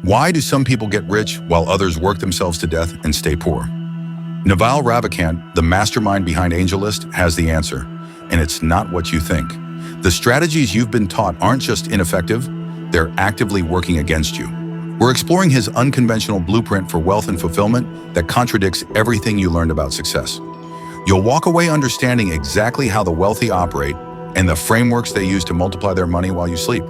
Why do some people get rich while others work themselves to death and stay poor? Naval Ravikant, the mastermind behind AngelList, has the answer, and it's not what you think. The strategies you've been taught aren't just ineffective, they're actively working against you. We're exploring his unconventional blueprint for wealth and fulfillment that contradicts everything you learned about success. You'll walk away understanding exactly how the wealthy operate and the frameworks they use to multiply their money while you sleep.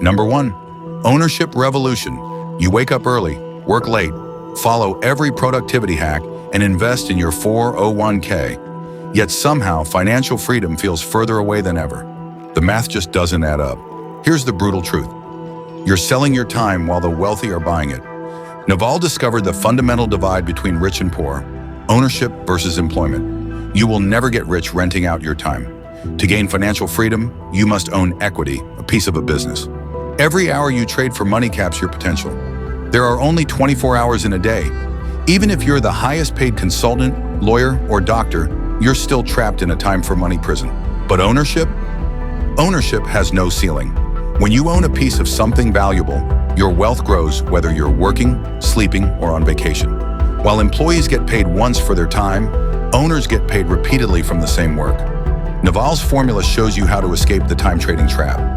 Number 1, ownership revolution. You wake up early, work late, follow every productivity hack, and invest in your 401k. Yet somehow, financial freedom feels further away than ever. The math just doesn't add up. Here's the brutal truth. You're selling your time while the wealthy are buying it. Naval discovered the fundamental divide between rich and poor, ownership versus employment. You will never get rich renting out your time. To gain financial freedom, you must own equity, a piece of a business. Every hour you trade for money caps your potential. There are only 24 hours in a day. Even if you're the highest paid consultant, lawyer, or doctor, you're still trapped in a time for money prison. But ownership? Ownership has no ceiling. When you own a piece of something valuable, your wealth grows whether you're working, sleeping, or on vacation. While employees get paid once for their time, owners get paid repeatedly from the same work. Naval's formula shows you how to escape the time trading trap.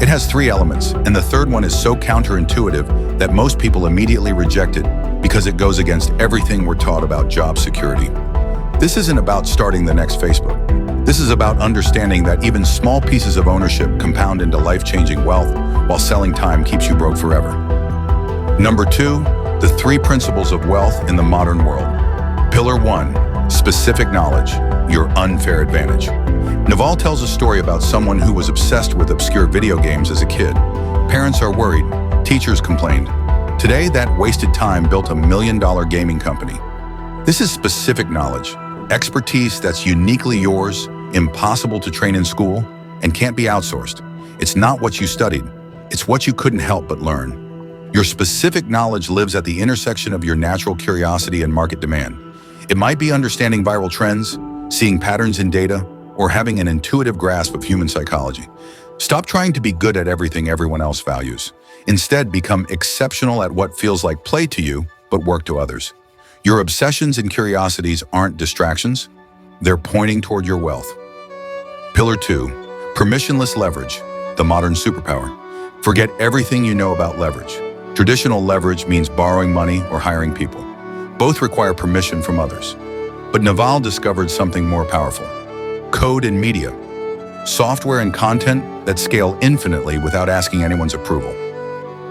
It has 3 elements, and the third one is so counterintuitive that most people immediately reject it because it goes against everything we're taught about job security. This isn't about starting the next Facebook. This is about understanding that even small pieces of ownership compound into life-changing wealth, while selling time keeps you broke forever. Number 2, the 3 principles of wealth in the modern world. Pillar 1, specific knowledge, your unfair advantage. Naval tells a story about someone who was obsessed with obscure video games as a kid. Parents are worried, teachers complained. Today, that wasted time built a $1 million gaming company. This is specific knowledge, expertise that's uniquely yours, impossible to train in school, and can't be outsourced. It's not what you studied, it's what you couldn't help but learn. Your specific knowledge lives at the intersection of your natural curiosity and market demand. It might be understanding viral trends, seeing patterns in data, or having an intuitive grasp of human psychology. Stop trying to be good at everything everyone else values. Instead, become exceptional at what feels like play to you, but work to others. Your obsessions and curiosities aren't distractions, they're pointing toward your wealth. Pillar 2, permissionless leverage, the modern superpower. Forget everything you know about leverage. Traditional leverage means borrowing money or hiring people. Both require permission from others. But Naval discovered something more powerful. Code and media. Software and content that scale infinitely without asking anyone's approval.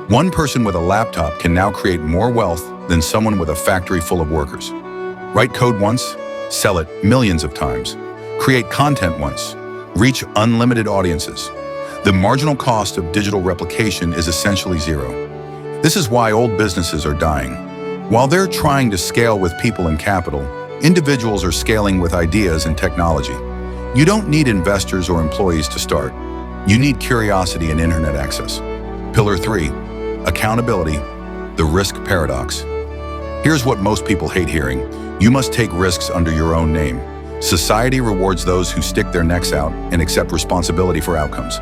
One person with a laptop can now create more wealth than someone with a factory full of workers. Write code once, sell it millions of times. Create content once, reach unlimited audiences. The marginal cost of digital replication is essentially zero. This is why old businesses are dying. While they're trying to scale with people and capital, individuals are scaling with ideas and technology. You don't need investors or employees to start. You need curiosity and internet access. Pillar 3, accountability, the risk paradox. Here's what most people hate hearing. You must take risks under your own name. Society rewards those who stick their necks out and accept responsibility for outcomes.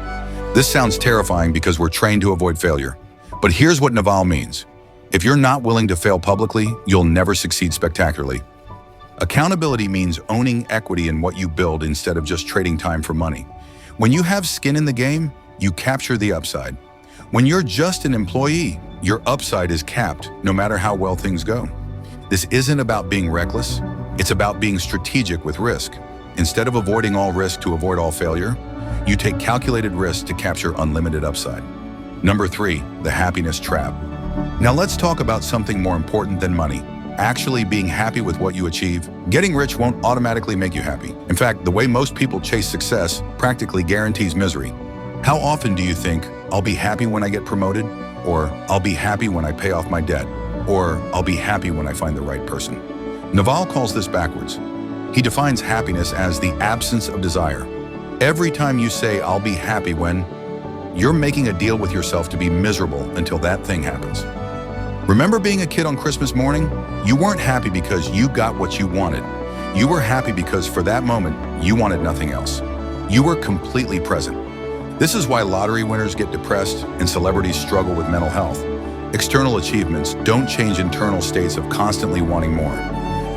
This sounds terrifying because we're trained to avoid failure. But here's what Naval means. If you're not willing to fail publicly, you'll never succeed spectacularly. Accountability means owning equity in what you build instead of just trading time for money. When you have skin in the game, you capture the upside. When you're just an employee, your upside is capped no matter how well things go. This isn't about being reckless, it's about being strategic with risk. Instead of avoiding all risk to avoid all failure, you take calculated risk to capture unlimited upside. Number 3, the happiness trap. Now let's talk about something more important than money. Actually being happy with what you achieve. Getting rich won't automatically make you happy. In fact, the way most people chase success practically guarantees misery. How often do you think, I'll be happy when I get promoted? Or I'll be happy when I pay off my debt? Or I'll be happy when I find the right person? Naval calls this backwards. He defines happiness as the absence of desire. Every time you say, I'll be happy when, you're making a deal with yourself to be miserable until that thing happens. Remember being a kid on Christmas morning? You weren't happy because you got what you wanted. You were happy because for that moment, you wanted nothing else. You were completely present. This is why lottery winners get depressed and celebrities struggle with mental health. External achievements don't change internal states of constantly wanting more.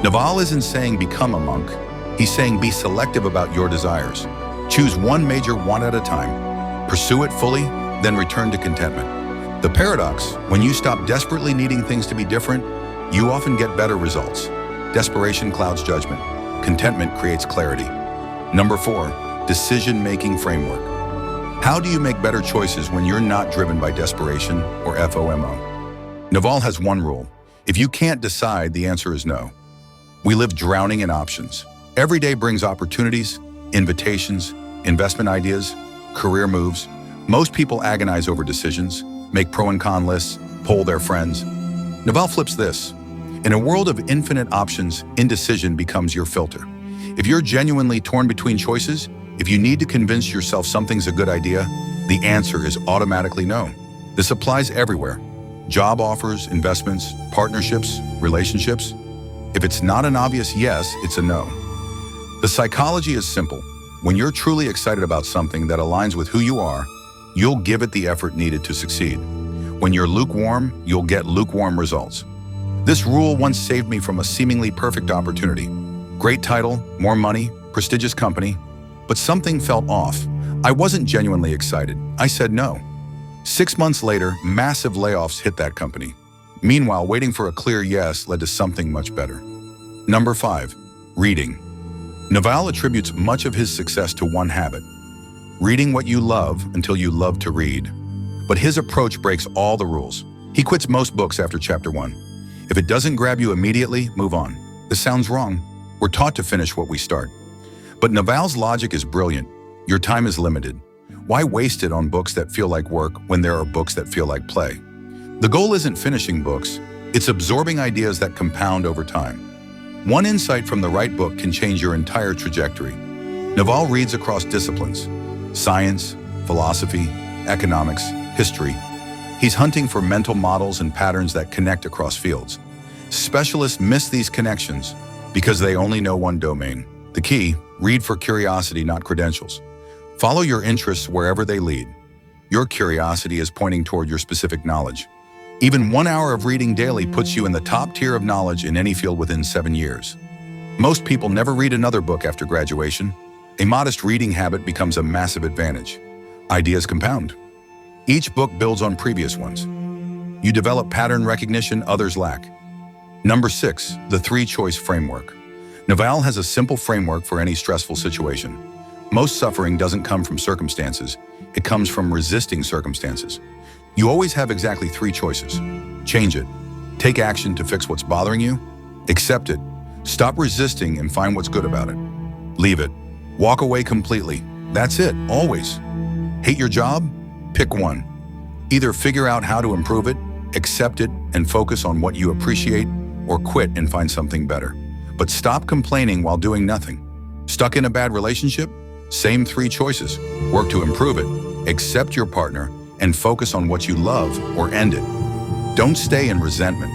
Naval isn't saying become a monk. He's saying be selective about your desires. Choose one major want at a time. Pursue it fully, then return to contentment. The paradox, when you stop desperately needing things to be different, you often get better results. Desperation clouds judgment. Contentment creates clarity. Number 4, decision-making framework. How do you make better choices when you're not driven by desperation or FOMO? Naval has one rule. If you can't decide, the answer is no. We live drowning in options. Every day brings opportunities, invitations, investment ideas, career moves. Most people agonize over decisions, make pro and con lists, poll their friends. Naval flips this. In a world of infinite options, indecision becomes your filter. If you're genuinely torn between choices, if you need to convince yourself something's a good idea, the answer is automatically no. This applies everywhere. Job offers, investments, partnerships, relationships. If it's not an obvious yes, it's a no. The psychology is simple. When you're truly excited about something that aligns with who you are, you'll give it the effort needed to succeed. When you're lukewarm, you'll get lukewarm results. This rule once saved me from a seemingly perfect opportunity. Great title, more money, prestigious company, but something felt off. I wasn't genuinely excited. I said no. 6 months later, massive layoffs hit that company. Meanwhile, waiting for a clear yes led to something much better. Number 5, reading. Naval attributes much of his success to one habit: reading what you love until you love to read. But his approach breaks all the rules. He quits most books after chapter 1. If it doesn't grab you immediately, move on. This sounds wrong. We're taught to finish what we start. But Naval's logic is brilliant. Your time is limited. Why waste it on books that feel like work when there are books that feel like play? The goal isn't finishing books, it's absorbing ideas that compound over time. One insight from the right book can change your entire trajectory. Naval reads across disciplines: science, philosophy, economics, history. He's hunting for mental models and patterns that connect across fields. Specialists miss these connections because they only know one domain. The key: read for curiosity, not credentials. Follow your interests wherever they lead. Your curiosity is pointing toward your specific knowledge. Even 1 hour of reading daily puts you in the top tier of knowledge in any field within 7 years. Most people never read another book after graduation. A modest reading habit becomes a massive advantage. Ideas compound. Each book builds on previous ones. You develop pattern recognition others lack. Number 6, the 3-choice framework. Naval has a simple framework for any stressful situation. Most suffering doesn't come from circumstances. It comes from resisting circumstances. You always have exactly 3 choices. Change it. Take action to fix what's bothering you. Accept it. Stop resisting and find what's good about it. Leave it. Walk away completely. That's it, always. Hate your job? Pick one. Either figure out how to improve it, accept it, and focus on what you appreciate, or quit and find something better. But stop complaining while doing nothing. Stuck in a bad relationship? Same 3 choices. Work to improve it, accept your partner, and focus on what you love or end it. Don't stay in resentment.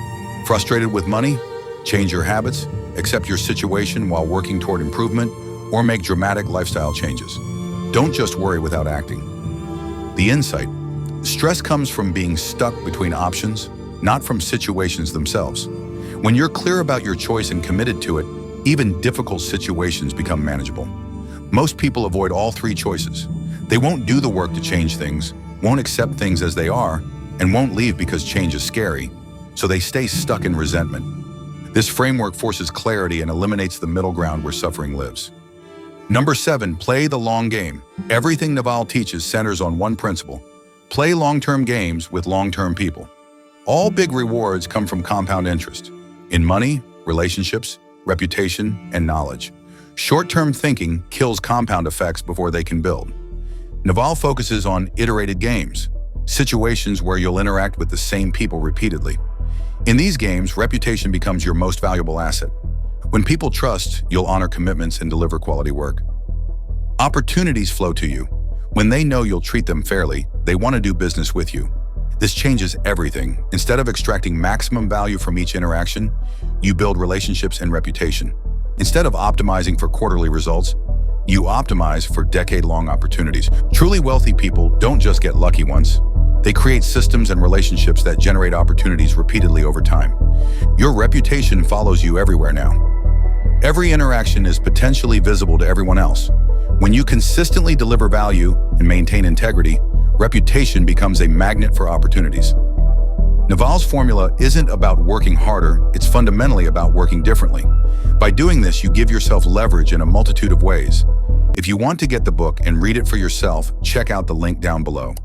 Frustrated with money? Change your habits, accept your situation while working toward improvement, or make dramatic lifestyle changes. Don't just worry without acting. The insight: stress comes from being stuck between options, not from situations themselves. When you're clear about your choice and committed to it, even difficult situations become manageable. Most people avoid all 3 choices. They won't do the work to change things, won't accept things as they are, and won't leave because change is scary, so they stay stuck in resentment. This framework forces clarity and eliminates the middle ground where suffering lives. Number 7, play the long game. Everything Naval teaches centers on one principle: play long-term games with long-term people. All big rewards come from compound interest in money, relationships, reputation, and knowledge. Short-term thinking kills compound effects before they can build. Naval focuses on iterated games, situations where you'll interact with the same people repeatedly. In these games, reputation becomes your most valuable asset. When people trust, you'll honor commitments and deliver quality work. Opportunities flow to you. When they know you'll treat them fairly, they want to do business with you. This changes everything. Instead of extracting maximum value from each interaction, you build relationships and reputation. Instead of optimizing for quarterly results, you optimize for decade-long opportunities. Truly wealthy people don't just get lucky once. They create systems and relationships that generate opportunities repeatedly over time. Your reputation follows you everywhere now. Every interaction is potentially visible to everyone else. When you consistently deliver value and maintain integrity, reputation becomes a magnet for opportunities. Naval's formula isn't about working harder, it's fundamentally about working differently. By doing this, you give yourself leverage in a multitude of ways. If you want to get the book and read it for yourself, check out the link down below.